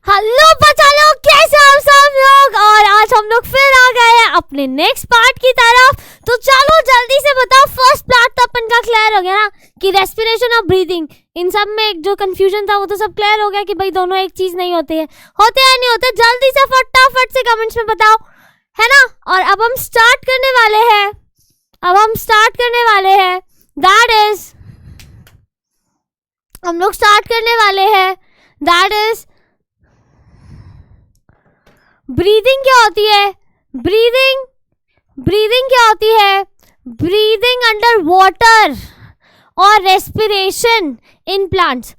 Hello बच्चा लोग, कैसे हो सब लोग। और आज हम लोग फिर आ गए हैं अपने नेक्स्ट पार्ट की तरफ। तो चलो जल्दी से बताओ, फर्स्ट पार्ट तो अपन का क्लियर हो गया ना कि रेस्पिरेशन और ब्रीदिंग, इन सब में जो कंफ्यूजन था वो तो सब क्लियर हो गया कि भाई दोनों एक चीज नहीं होते हैं, होते हैं नहीं होते। जल्दी से फटाफट से कमेंट्स में बताओ, है ना। और अब हम स्टार्ट करने वाले हैं, दैट इज हम लोग स्टार्ट करने वाले हैं, दैट इज ब्रीदिंग क्या होती है। ब्रीदिंग क्या होती है। ब्रीदिंग अंडर वाटर और रेस्पिरेशन इन प्लांट्स।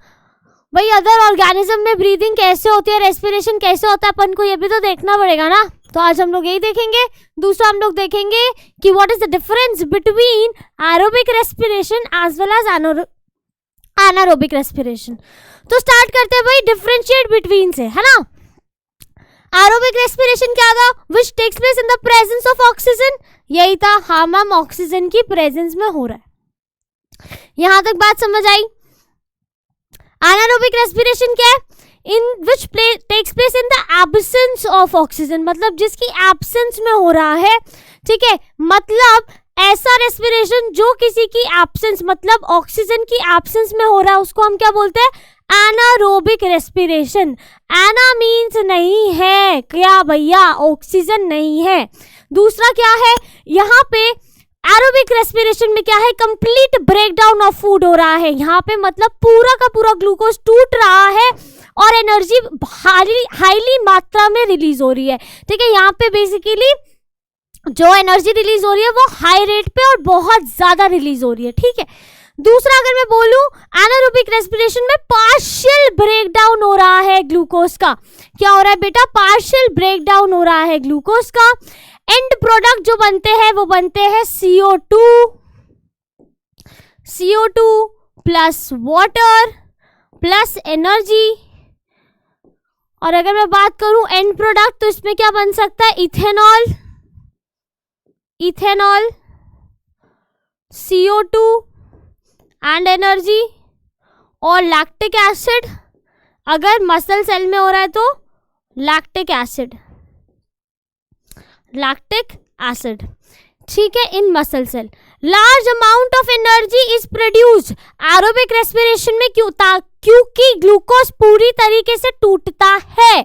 भाई अदर ऑर्गेनिज्म में ब्रीदिंग कैसे होती है, रेस्पिरेशन कैसे होता है, अपन को ये भी तो देखना पड़ेगा ना। तो आज हम लोग यही देखेंगे। दूसरा हम लोग देखेंगे कि what is the difference between aerobic respiration as well as anaerobic respiration. तो स्टार्ट करते हैं भाई डिफरेंशिएट बिटवीन से, है ना। एरोबिक रेस्पिरेशन क्या था, which takes place in the presence of oxygen. यही था, हाँ मैम ऑक्सीजन की प्रेजेंस में हो रहा है। यहां तक बात समझ आई। एनारोबिक रेस्पिरेशन क्या है, in which takes place in the absence of oxygen, मतलब जिसकी एब्सेंस में हो रहा है। ठीक है, मतलब ऐसा रेस्पिरेशन जो किसी की एब्सेंस, मतलब ऑक्सीजन की एब्सेंस में हो रहा है, उसको हम क्या बोलते हैं, एनारोबिक रेस्पिरेशन। एना मीन्स नहीं है क्या भैया, ऑक्सीजन नहीं है। दूसरा क्या है, यहाँ पे एरोबिक रेस्पिरेशन में क्या है, कंप्लीट ब्रेकडाउन ऑफ फूड हो रहा है। यहाँ पे मतलब पूरा का पूरा ग्लूकोज टूट रहा है और एनर्जी हाईली मात्रा में रिलीज हो रही है। ठीक है, यहाँ पे बेसिकली जो एनर्जी रिलीज हो रही है वो हाई रेट पे और बहुत ज्यादा रिलीज हो रही है। ठीक है, दूसरा अगर मैं बोलूं, एनारोबिक रेस्पिरेशन में पार्शियल ब्रेकडाउन हो रहा है ग्लूकोज का। क्या हो रहा है बेटा, पार्शियल ब्रेकडाउन हो रहा है ग्लूकोज का। एंड प्रोडक्ट जो बनते हैं वो बनते हैं CO2 plus water plus energy. और अगर मैं बात करूं एंड प्रोडक्ट, तो इसमें क्या बन सकता है, इथेनॉल, CO2 एंड एनर्जी और लैक्टिक एसिड। अगर मसल सेल में हो रहा है तो लैक्टिक एसिड। ठीक है, in muscle cell large amount of energy is produced aerobic respiration में। क्योंकि ग्लूकोज पूरी तरीके से टूटता है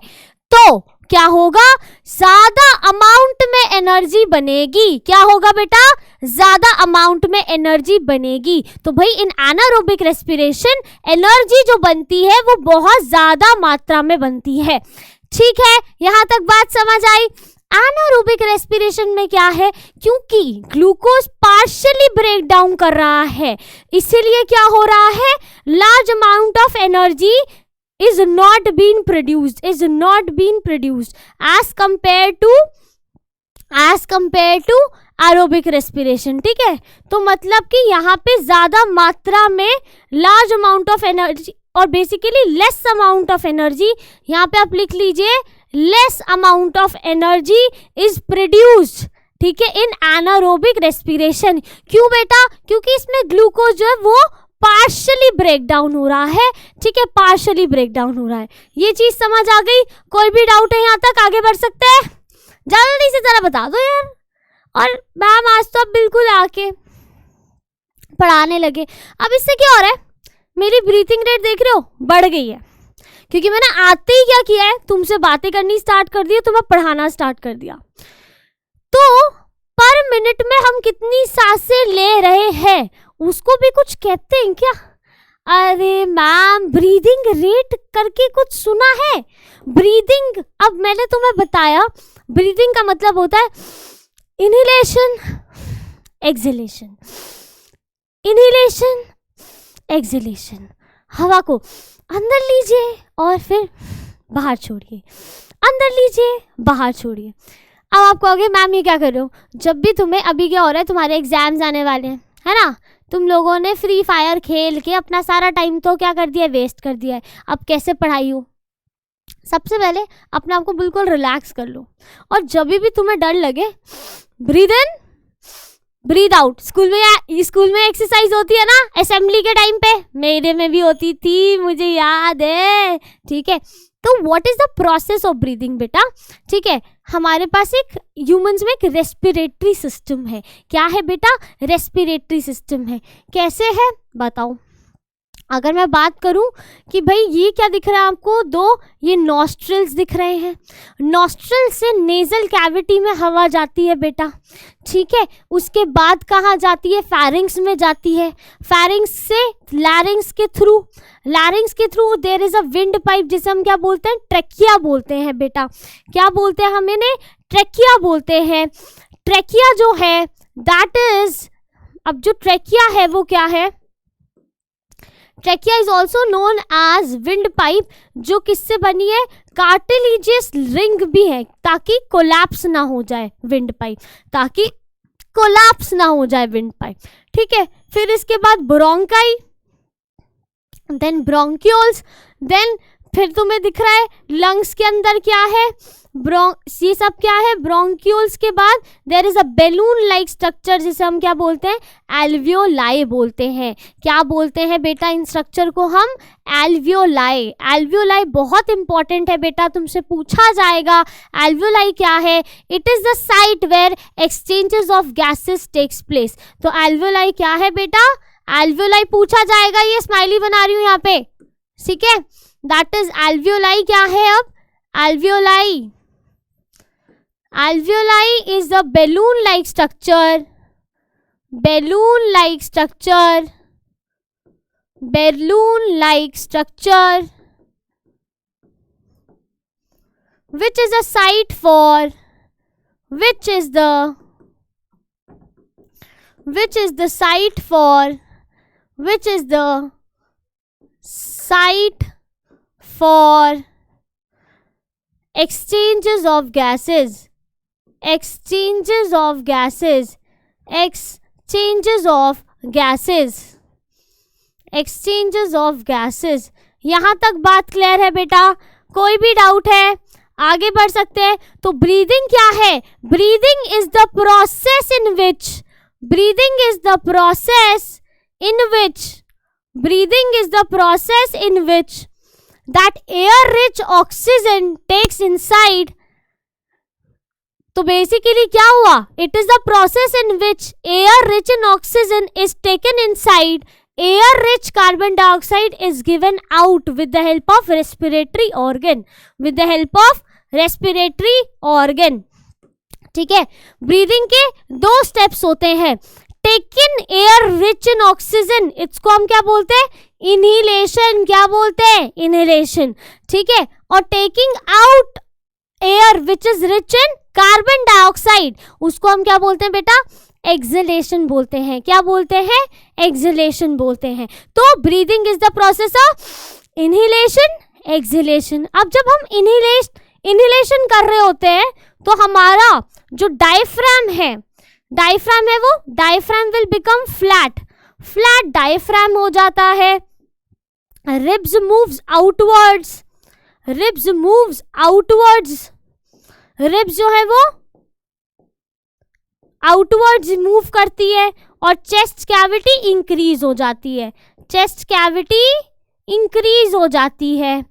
तो क्या होगा, ज्यादा अमाउंट में एनर्जी बनेगी। क्या होगा बेटा, ज्यादा अमाउंट में एनर्जी बनेगी। तो भाई इन एनारोबिक रेस्पिरेशन एनर्जी जो बनती है वो बहुत ज्यादा मात्रा में बनती है। ठीक है, यहां तक बात समझ आई। एनारोबिक रेस्पिरेशन में क्या है, क्योंकि ग्लूकोज पार्शियली ब्रेक डाउन कर रहा है, इसीलिए क्या हो रहा है, large amount of energy is not being produced as compared to aerobic respiration। ठीक है, तो मतलब कि यहाँ पे ज्यादा मात्रा में लार्ज अमाउंट ऑफ एनर्जी और basically less amount of energy, यहाँ पे आप लिख लीजिए less amount of energy is produced. ठीक है, इन एनारोबिक रेस्पिरेशन। क्यों बेटा, क्योंकि इसमें ग्लूकोज जो है वो पार्शियली ब्रेक डाउन हो रहा है। ठीक है, पार्शियली ब्रेक डाउन हो रहा है। ये चीज समझ आ गई। कोई भी डाउट है यहाँ तक, आगे बढ़ सकते हैं। जल्दी से जरा बता दो यार। और मैम आज तो अब बिल्कुल आके पढ़ाने लगे। अब इससे क्या हो रहा है, मेरी ब्रीथिंग रेट देख रहे हो, बढ़ गई है। क्योंकि मैंने आते ही क्या किया है, तुमसे बातें करनी स्टार्ट कर दी, तुम्हें पढ़ाना स्टार्ट कर दिया। तो पर मिनट में हम कितनी सांसें ले रहे हैं उसको भी कुछ कहते हैं क्या। अरे मैम ब्रीदिंग रेट करके कुछ सुना है। ब्रीदिंग, अब मैंने तुम्हें बताया, ब्रीदिंग का मतलब होता है इनहेलेशन एक्सहेलेशन, इनहेलेशन एक्सहेलेशन। हवा को अंदर लीजिए और फिर बाहर छोड़िए, अंदर लीजिए बाहर छोड़िए। अब आप कहोगे मैम ये क्या कर रहे हो, जब भी तुम्हें अभी क्या हो रहा है, तुम्हारे एग्जाम्स आने वाले हैं, है ना। तुम लोगों ने फ्री फायर खेल के अपना सारा टाइम तो क्या कर दिया, वेस्ट कर दिया है। अब कैसे पढ़ाई हो, सबसे पहले अपने आप को बिल्कुल रिलैक्स कर लो। और जब भी तुम्हें डर लगे, breathe in breathe out. School में एक्सरसाइज होती है ना असेंबली के टाइम पे, मेरे में भी होती थी, मुझे याद है, ठीक है। तो what is the process of breathing बेटा, ठीक है। हमारे पास एक ह्यूमंस में एक रेस्पिरेटरी सिस्टम है। क्या है बेटा, रेस्पिरेटरी सिस्टम है। कैसे है बताओ। अगर मैं बात करूं कि भाई ये क्या दिख रहा है आपको, दो ये नॉस्ट्रिल्स दिख रहे हैं। नॉस्ट्रिल से नेजल कैविटी में हवा जाती है बेटा, ठीक है। उसके बाद कहाँ जाती है, फैरिंग्स में जाती है। फैरिंग्स से लैरिंग्स के through their is a wind pipe, जिसे हम क्या बोलते हैं, ट्रेकिया बोलते हैं बेटा। क्या बोलते हैं हम इन्हें, ट्रेकिया बोलते हैं। ट्रेकिया जो है दैट इज, अब जो ट्रेकिया है वो क्या है, trachea is also known as wind pipe, जो किससे बनी है, कार्टिलेजियस रिंग भी है, ताकि कोलैप्स ना हो जाए विंड पाइप, ताकि कोलैप्स ना हो जाए विंड पाइप, ठीक है। फिर इसके बाद ब्रोंकाई, देन ब्रोंक्यूल्स, देन फिर तुम्हें दिख रहा है लंग्स के अंदर क्या है, ये सब क्या है, ब्रोंक्यूल्स के बाद there is a balloon like structure, जिसे हम क्या बोलते हैं, एल्वियोलाई बोलते हैं। क्या बोलते हैं बेटा इन स्ट्रक्चर को हम, एल्वियोलाई। एल्वियोलाई बहुत इंपॉर्टेंट है बेटा, तुमसे पूछा जाएगा एल्वियोलाई क्या है। It is the site where exchanges of gases takes place. तो एल्वियोलाई क्या है बेटा, एल्वियोलाई पूछा जाएगा, ये स्माइली बना रही हूं यहाँ पे, ठीक है। That is alveoli. क्या है अब alveoli, alveoli is the balloon like structure, balloon like structure, balloon like structure, which is a site for, which is the site for, which is the site for exchanges of gases, exchanges of gases, exchanges of gases, exchanges of gases। यहाँ तक बात clear है बेटा, कोई भी doubt है आगे बढ़ सकते हैं। तो ब्रीदिंग क्या है, breathing is the process in which, breathing is the process in which, breathing is the process in which that air rich oxygen takes inside। तो बेसिकली क्या हुआ, it is the process in which air rich in oxygen is taken inside, air rich carbon dioxide is given out with the help of respiratory organ, with the help of respiratory organ, ठीक है। Breathing के दो steps होते हैं, taken air rich in oxygen, इसको हम क्या बोलते हैं, इनहेलेशन। क्या बोलते हैं, इनहेलेशन, ठीक है। और taking out air which is rich in carbon dioxide, उसको हम क्या बोलते हैं बेटा, एक्सहेलेशन बोलते हैं। क्या बोलते हैं, एक्सहेलेशन बोलते हैं। तो breathing is the process of inhalation, exhalation. अब जब हम इनहेलेशन कर रहे होते हैं तो हमारा जो डायफ्राम है वो diaphragm will become flat, flat diaphragm हो जाता है। Ribs moves outwards, ribs moves outwards, ribs जो है वो आउटवर्ड्स मूव करती है और चेस्ट कैविटी इंक्रीज हो जाती है, चेस्ट कैविटी इंक्रीज हो जाती है,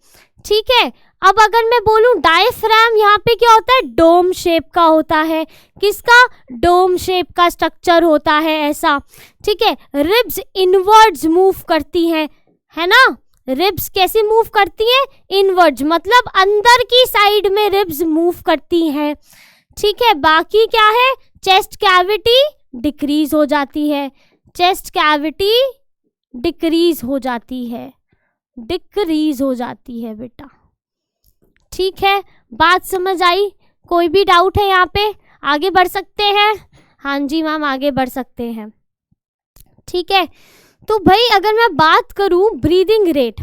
ठीक है। अब अगर मैं बोलूं डायफ्राम, यहाँ पे क्या होता है, डोम शेप का होता है। किसका, डोम शेप का स्ट्रक्चर होता है ऐसा, ठीक है। रिब्स इनवर्ड्स मूव करती हैं, है ना, रिब्स कैसे मूव करती हैं, इनवर्ड्स, मतलब अंदर की साइड में रिब्स मूव करती हैं, ठीक है। बाकी क्या है, चेस्ट कैविटी डिक्रीज हो जाती है, चेस्ट कैविटी डिक्रीज हो जाती है, डिक्रीज हो जाती है बेटा, ठीक है। बात समझ आई, कोई भी डाउट है यहाँ पे, आगे बढ़ सकते हैं। हाँ जी मैम आगे बढ़ सकते हैं, ठीक है। तो भाई अगर मैं बात करूँ breathing rate,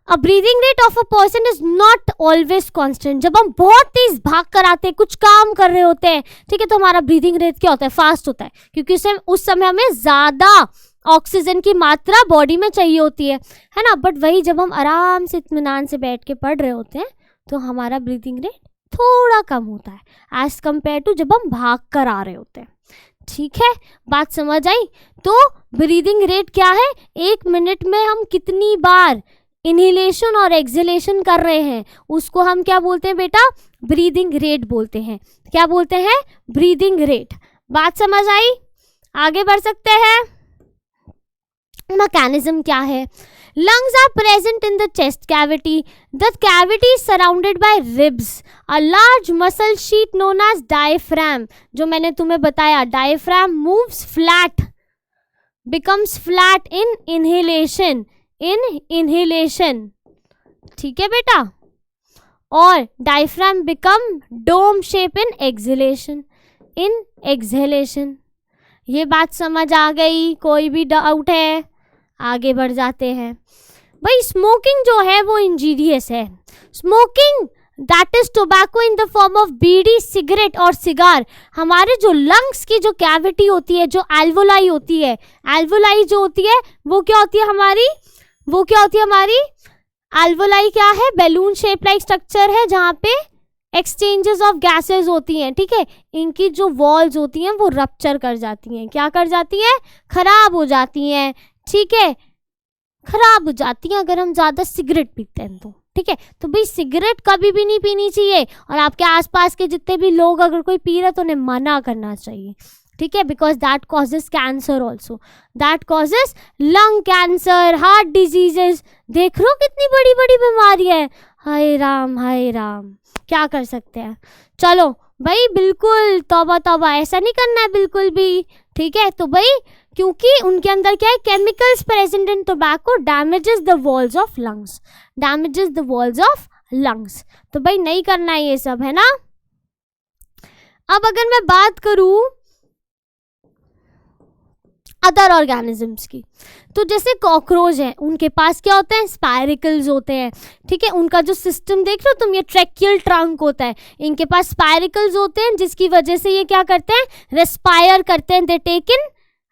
a breathing rate of a person is not always constant. जब हम बहुत तेज भाग कर आते हैं, कुछ काम कर रहे होते हैं, ठीक है, तो हमारा ब्रीदिंग रेट क्या होता है, फास्ट होता है, क्योंकि उस समय हमें ज़्यादा ऑक्सीजन की मात्रा बॉडी में चाहिए होती है ना। बट वही जब हम आराम से इत्मीनान से बैठ के पढ़ रहे होते हैं तो हमारा ब्रीदिंग रेट थोड़ा कम होता है एज कम्पेयर टू जब हम भाग कर आ रहे होते हैं, ठीक है, बात समझ आई। तो ब्रीदिंग रेट क्या है, 1 मिनट में हम कितनी बार इनहेलेशन और एक्सहेलेशन कर रहे हैं उसको हम क्या बोलते हैं बेटा, ब्रीदिंग रेट बोलते हैं। क्या बोलते हैं, ब्रीदिंग रेट। बात समझ आई, आगे बढ़ सकते हैं। मैकेनिज्म क्या है, lungs are present in the chest cavity. The cavity is surrounded by ribs, a large muscle sheet known as diaphragm. जो मैंने तुम्हें बताया, diaphragm moves flat, becomes flat in inhalation, ठीक है बेटा, और diaphragm become dome shape in exhalation. ये बात समझ आ गई, कोई भी डाउट है, आगे बढ़ जाते हैं। भाई स्मोकिंग जो है वो इंजीरियस है। Smoking that is tobacco in the form of bidi, cigarette और सिगार हमारे जो लंग्स की जो कैविटी होती है, जो एल्वोलाई होती है, एल्वोलाई जो होती है वो क्या होती है हमारी, वो क्या होती है हमारी एल्वोलाई, क्या है, बैलून शेप लाइक स्ट्रक्चर है जहाँ पे एक्सचेंजेस ऑफ गैसेस होती हैं, ठीक है। इनकी जो वॉल्स होती हैं वो रप्चर कर जाती हैं, क्या कर जाती हैं, खराब हो जाती हैं, ठीक है, खराब हो जाती हैं अगर हम ज़्यादा सिगरेट पीते हैं तो, ठीक है। तो भाई सिगरेट कभी भी नहीं पीनी चाहिए, और आपके आसपास के जितने भी लोग अगर कोई पी रहे हैं तो उन्हें मना करना चाहिए, ठीक है, because that causes cancer also, that causes lung cancer, heart diseases. देख लो कितनी बड़ी बड़ी बीमारी है, हाय राम हाय राम, क्या कर सकते हैं। चलो भाई बिल्कुल तौबा तौबा, ऐसा नहीं करना है बिल्कुल भी, ठीक है। तो भाई क्योंकि उनके अंदर क्या है, chemicals present in tobacco damages the walls of lungs, damages the walls of lungs. तो भाई नहीं करना है ये सब, है ना। अब अगर मैं बात करूं अदर ऑर्गेनिजम्स की, तो जैसे कॉकरोच हैं, उनके पास क्या होते हैं, स्पायरिकल्स होते हैं, ठीक है। उनका जो सिस्टम देख लो तुम, ये ट्रैकियल ट्रंक होता है, इनके पास स्पायरिकल्स होते हैं जिसकी वजह से ये क्या करते हैं, रेस्पायर करते हैं।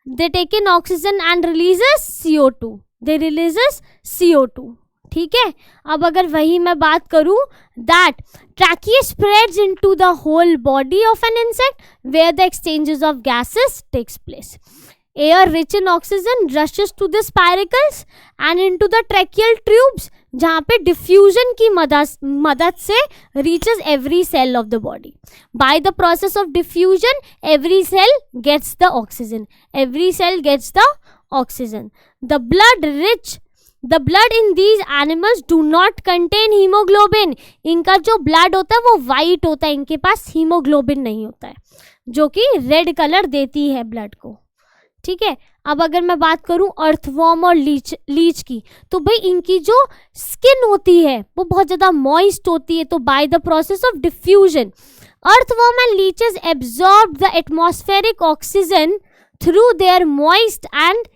They take in oxygen and releases CO2, they releases CO2, ठीक है। अब अगर वही मैं बात करूं, that trachea spreads into the whole body of an insect where the exchanges of gases takes place. Air rich in oxygen rushes to the spiracles and into the tracheal tubes, जहाँ पे diffusion की मदद से reaches every cell of the body. By the process of diffusion, every cell gets the oxygen. Every cell gets the oxygen. The blood in these animals do not contain hemoglobin. इनका जो blood होता है वो white होता है, इनके पास hemoglobin नहीं होता है, जो कि red color देती है blood को, ठीक है। अब अगर मैं बात करूं अर्थवॉर्म और लीच की, तो भाई इनकी जो स्किन होती है वो बहुत ज़्यादा मॉइस्ट होती है। तो by the process of diffusion, earthworm and leches absorb the atmospheric oxygen through their moist and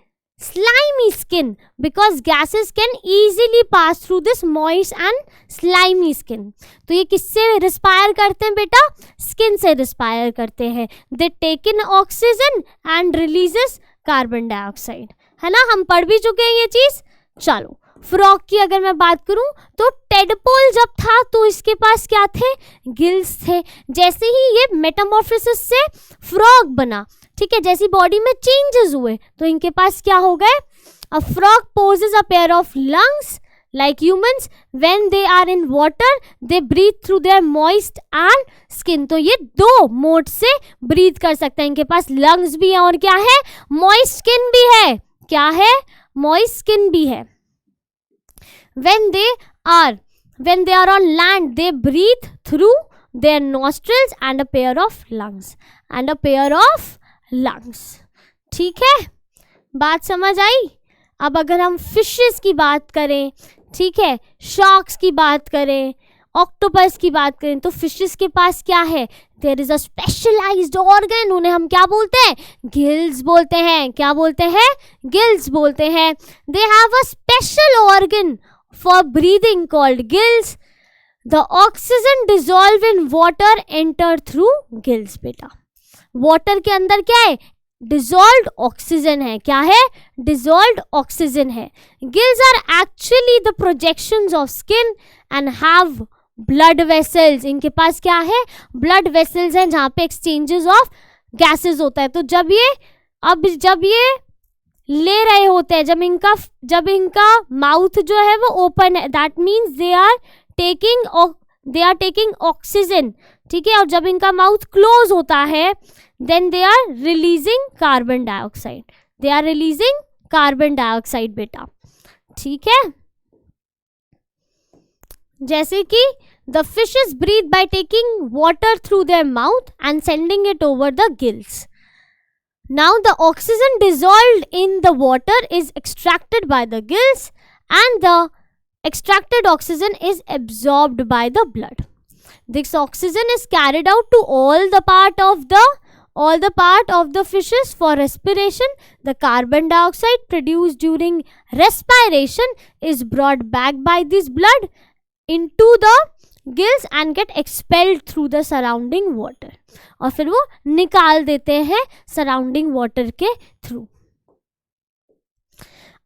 slimy skin because gases can easily pass through this moist and slimy skin. तो ये किससे रिस्पायर करते हैं बेटा, skin से respire करते हैं। They take in oxygen and releases carbon dioxide, है ना, हम पढ़ भी चुके हैं ये चीज़। चलो फ्रॉग की अगर मैं बात करूं, तो टेडपोल जब था तो इसके पास क्या थे, गिल्स थे। जैसे ही ये मेटामॉर्फोसिस से फ्रॉग बना, ठीक है, जैसी बॉडी में चेंजेस हुए तो इनके पास क्या हो गए, a frog possesses a pair of lungs like humans. When they are in water they breathe through their moist and skin. तो ये दो मोड से ब्रीथ कर सकते हैं, इनके पास लंग्स भी है और क्या है, मॉइस्ट स्किन भी है। क्या है, मॉइस्ट स्किन भी है। When they are on land they breathe through their nostrils and a pair of lungs. ठीक है, बात समझ आई। अब अगर हम फिशेस की बात करें, ठीक है, शार्क्स की बात करें, ऑक्टोपस की बात करें, तो फिशेस के पास क्या है, there is a specialized organ, उन्हें हम क्या बोलते हैं, गिल्स बोलते हैं। क्या बोलते हैं, गिल्स बोलते हैं। They have a special organ for breathing called gills. The oxygen dissolve in water enter through gills. बेटा वाटर के अंदर क्या है, डिजॉल्व्ड ऑक्सीजन है। क्या है, डिजॉल्व्ड ऑक्सीजन है। Gills are actually the projections of skin and have blood vessels. इनके पास क्या है, ब्लड वेसल्स हैं जहाँ पे एक्सचेंजेस ऑफ गैसेस होता है। तो जब ये ले रहे होते हैं, जब इनका माउथ जो है वो ओपन है, that means they are taking oxygen, ठीक है। और जब इनका माउथ क्लोज होता है then they are releasing carbon dioxide, बेटा, ठीक है। जैसे कि the fishes breathe by taking water through their mouth and sending it over the gills. Now the oxygen dissolved in the water is extracted by the gills and the extracted oxygen is absorbed by the blood. This oxygen is carried out to all the part of the fishes for respiration. The carbon dioxide produced during respiration is brought back by this blood into the gills and get expelled through the surrounding water. और फिर वो निकाल देते हैं surrounding water के through.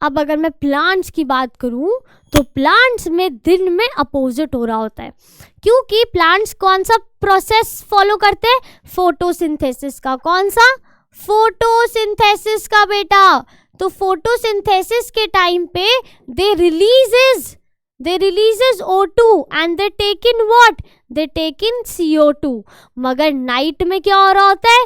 अब अगर मैं प्लांट्स की बात करूं तो प्लांट्स में दिन में अपोजिट हो रहा होता है, क्योंकि प्लांट्स कौन सा प्रोसेस फॉलो करते हैं? फोटोसिंथेसिस का. कौन सा? फोटोसिंथेसिस का, बेटा. तो फोटोसिंथेसिस के टाइम पे दे releases O2 and they take in what? They take in CO2. मगर नाइट में क्या हो रहा होता है?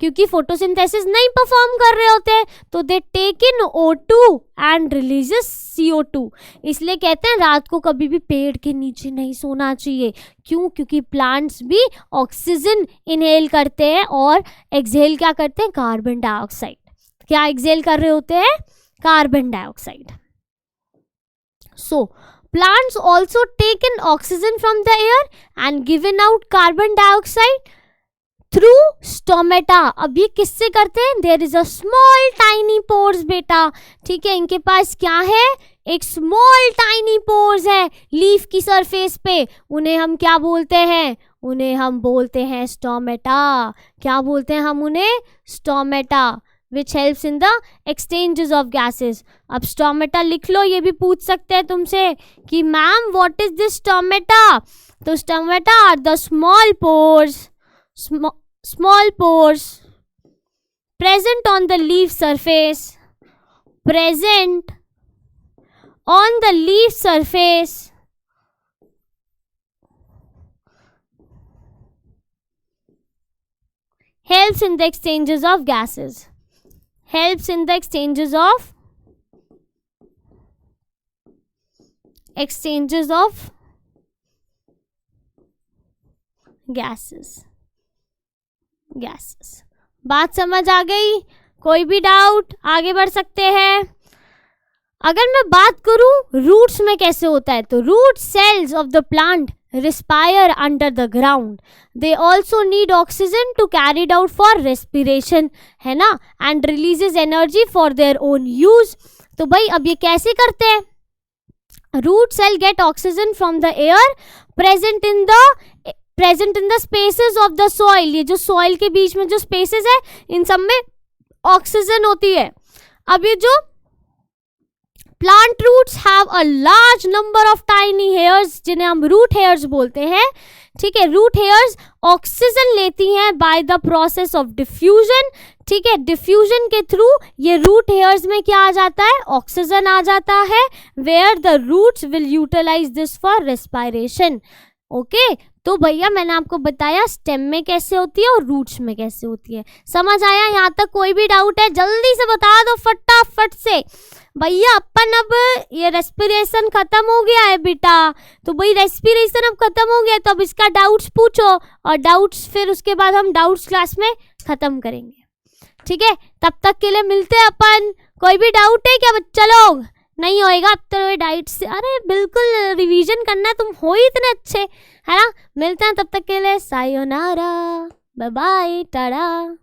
क्योंकि फोटोसिंथेसिस नहीं परफॉर्म कर रहे होते हैं तो they take in O2 and releases CO2. इसलिए कहते हैं रात को कभी भी पेड़ के नीचे नहीं सोना चाहिए. क्यों? क्योंकि प्लांट्स भी ऑक्सीजन इनहेल करते हैं और एक्सहेल क्या करते हैं? Carbon dioxide. क्या एक्सहेल कर रहे होते हैं? Carbon dioxide. So, plants also take in oxygen from the air and given out carbon dioxide through stomata. अब ये किससे करते हैं? There is a small tiny pores, बेटा, ठीक है. इनके पास क्या है? एक small tiny pores है लीफ की सरफेस पे. उन्हें हम क्या बोलते हैं? उन्हें हम बोलते हैं स्टोमेटा. क्या बोलते हैं हम उन्हें? Stomata. which helps in the exchanges of gases. अब स्टोमेटा लिख लो. ये भी पूछ सकते हैं तुमसे कि ma'am what is this stomata. तो stomata are the small pores present on the leaf surface helps in the exchanges of gases. gases. बात समझ आ गई? कोई भी डाउट? आगे बढ़ सकते हैं. अगर मैं बात करूं रूट्स में कैसे होता है, तो root cells of the plant respire under the ground. They also need oxygen to carry it out for respiration, है ना, and releases energy for their own use. तो भाई अब ये कैसे करते हैं? Root cell get oxygen from the air present in the spaces of the soil. ये जो soil के बीच में जो spaces है इन सब में ऑक्सीजन होती है. अब ये जो plant roots have a large number of tiny hairs जिन्हें हम root hairs बोलते हैं, ठीक है. root hairs ऑक्सीजन लेती हैं by the process of diffusion, ठीक है. डिफ्यूजन के थ्रू ये रूट हेयर्स में क्या आ जाता है? ऑक्सीजन आ जाता है. where the roots will utilize this for respiration. Okay तो भैया मैंने आपको बताया स्टेम में कैसे होती है और रूट्स में कैसे होती है. समझ आया? यहाँ तक कोई भी डाउट है जल्दी से बता दो फटाफट से. भैया अपन अब ये रेस्पिरेशन खत्म हो गया है बेटा, तो भाई रेस्पिरेशन अब खत्म हो गया तो अब इसका डाउट्स पूछो और डाउट्स फिर उसके बाद हम डाउट्स क्लास में खत्म करेंगे, ठीक है. तब तक के लिए मिलते हैं अपन. कोई भी डाउट है क्या बच्चा लोग? नहीं होएगा अब तो डाइट से. अरे बिल्कुल रिवीजन करना, तुम हो ही इतने अच्छे, है ना. मिलते हैं तब तक के लिए. Sayonara, bye bye, Tata.